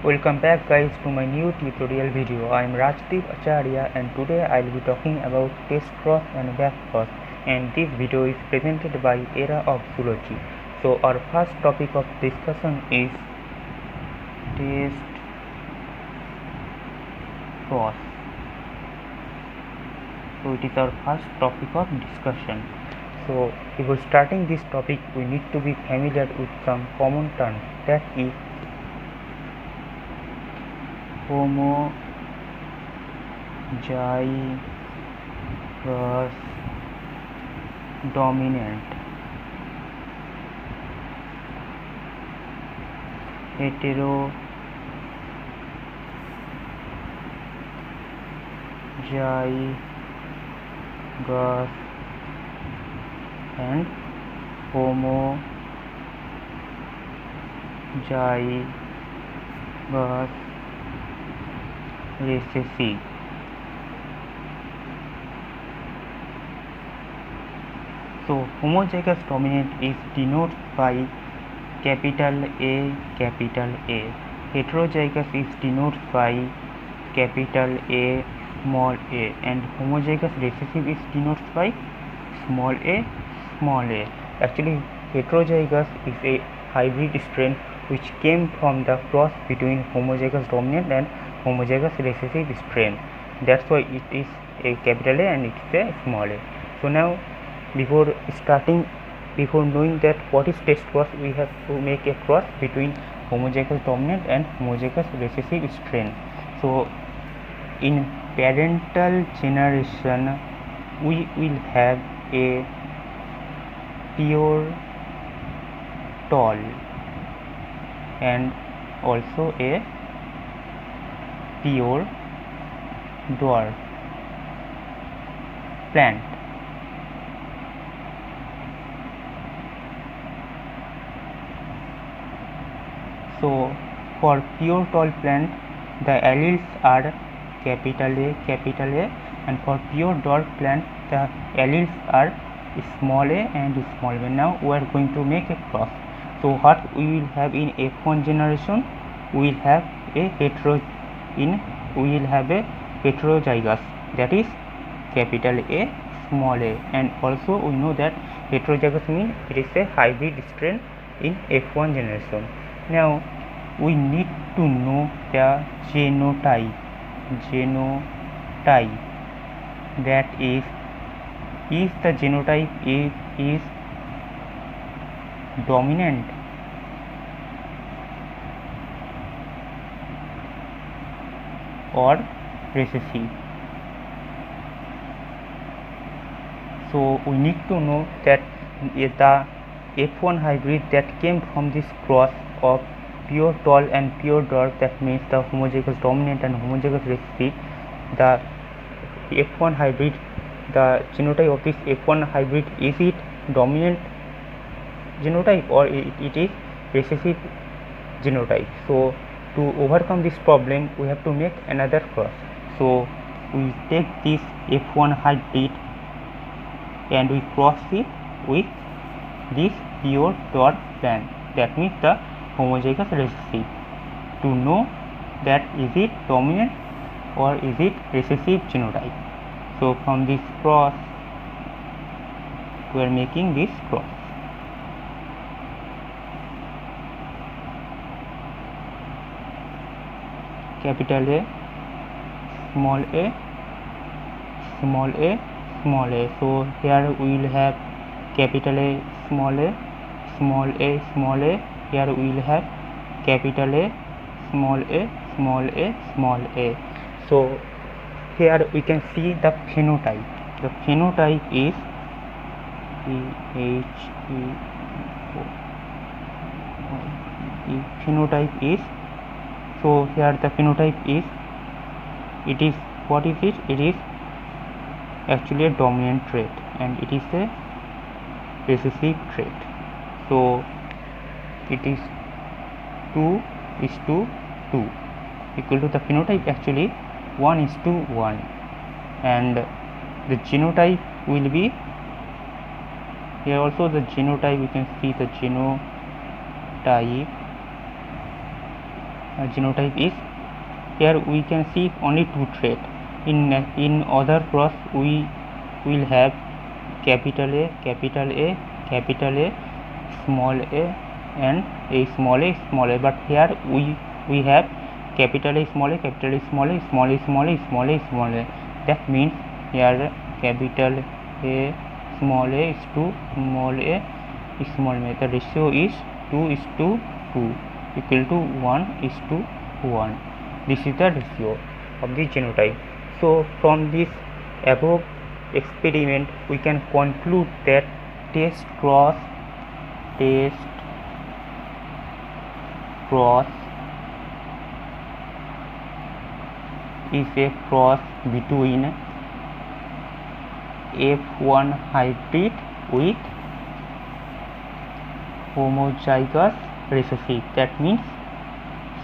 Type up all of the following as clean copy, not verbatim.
Welcome back guys to my new tutorial video. I am Rajdeep Acharya and today I will be talking about test cross and back cross, and this video is presented by Era of Zoology. So our first topic of discussion is test cross. So it is our first topic of discussion. So before starting this topic we need to be familiar with some common terms, that is homozygous dominant, heterozygous and homozygous recessive. So homozygous dominant is denoted by capital A, capital A. Heterozygous is denoted by capital A, small a, and homozygous recessive is denoted by small a, small a. Actually, heterozygous is a hybrid strain which came from the cross between homozygous dominant and homozygous recessive strain. That's why it is a capital A and it is a small a. So now, before knowing that what is test cross, we have to make a cross between homozygous dominant and homozygous recessive strain. So in parental generation we will have a pure tall and also a pure dwarf plant. So for pure tall plant the alleles are capital A, and for pure dwarf plant the alleles are small a and small b. Now we are going to make a cross. So what we will have in F1 generation, we will have a heterozygous, that is capital A, small a, and also we know that heterozygous means it is a hybrid strain in F1 generation. Now we need to know the genotype, that is the genotype is dominant or recessive. So we need to know that the F1 hybrid that came from this cross of pure tall and pure dwarf, that means the homozygous dominant and homozygous recessive, the F1 hybrid, the genotype of this F1 hybrid, is it dominant genotype or it is recessive genotype. So to overcome this problem we have to make another cross. So we take this F1 hybrid and we cross it with this pure dwarf plant, that means the homozygous recessive, to know that is it dominant or is it recessive genotype. So from this cross we are making this cross. Capital A, small a, small a, small a. So here we will have capital A, small a, small a, small a. Here we will have capital A, small a, small a, small a. So here we can see the phenotype. The phenotype is phenotype is, so here the phenotype is, it is, what is it? It is actually a dominant trait and it is a recessive trait. So it is 2:2 equal to the phenotype, actually 1:1, and the genotype will be Here also the genotype, you can see the genotype genotype is, here we can see only two traits. In other cross we will have capital A, small a, and a, small a. But here we have capital A, small a, small a, small a, small a, small a, small a. That means here capital A, small a is to small a, small a. The ratio is 2:2, equal to 1:1. This is the ratio of the genotype. So from this above experiment we can conclude that test cross is a cross between F1 hybrid with homozygous recessive. That means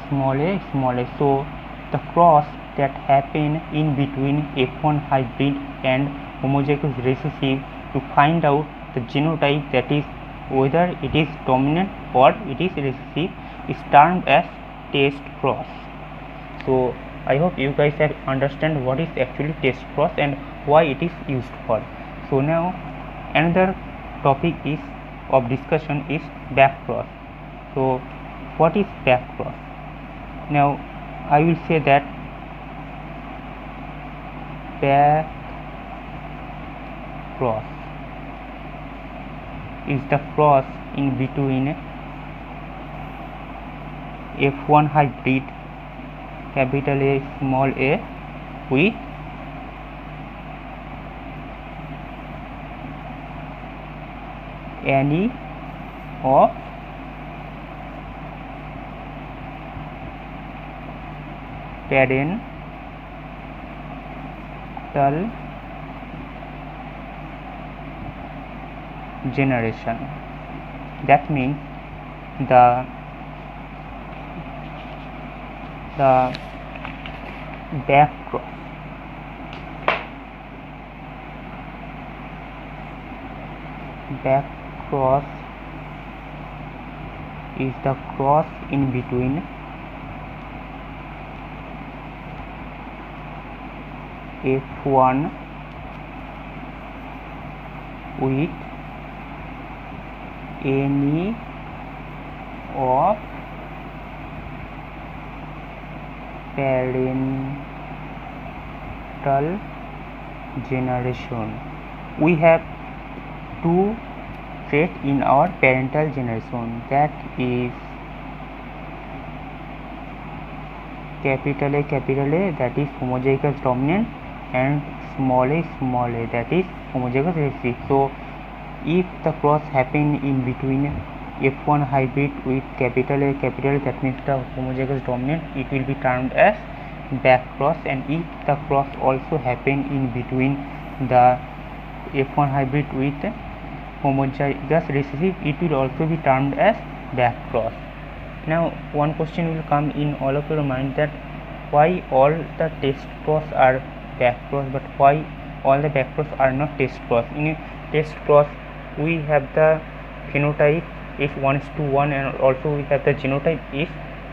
small a, small a. So the cross that happen in between F1 hybrid and homozygous recessive to find out the genotype, that is whether it is dominant or it is recessive, is termed as test cross. So I hope you guys have understand what is actually test cross and why it is used for. So now another topic is of discussion is back cross. So what is back cross? Now I will say that back cross is the cross in between F1 hybrid capital A, small a with any of parental generation. That means the back cross is the cross in between F1 with any of parental generation. We have two traits in our parental generation, that is capital A, that is homozygous dominant, and small a, that is homozygous recessive. So if the cross happen in between F1 hybrid with capital A, that means the homozygous dominant, it will be termed as back cross. And if the cross also happen in between the F1 hybrid with homozygous recessive, it will also be termed as back cross. Now one question will come in all of your mind, that why all the test cross are back cross, but why all the back cross are not test cross? In a test cross we have the phenotype is 1:1 and also we have the genotype is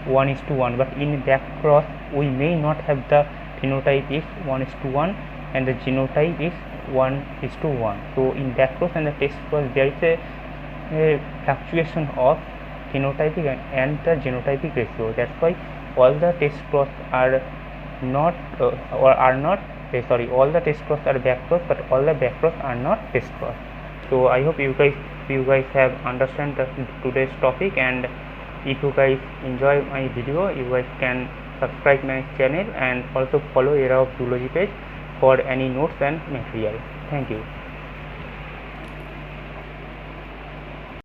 1:1, but in back cross we may not have the phenotype is 1:1 and the genotype is 1:1. So in back cross and the test cross there is a fluctuation of phenotypic and the genotypic ratio. That's why all the test cross are not all the test cross are back cross, but all the back cross are not test cross. So I hope you guys have understand today's topic, and if you guys enjoy my video, you guys can subscribe my channel and also follow Era of Zoology page for any notes and material. Thank you.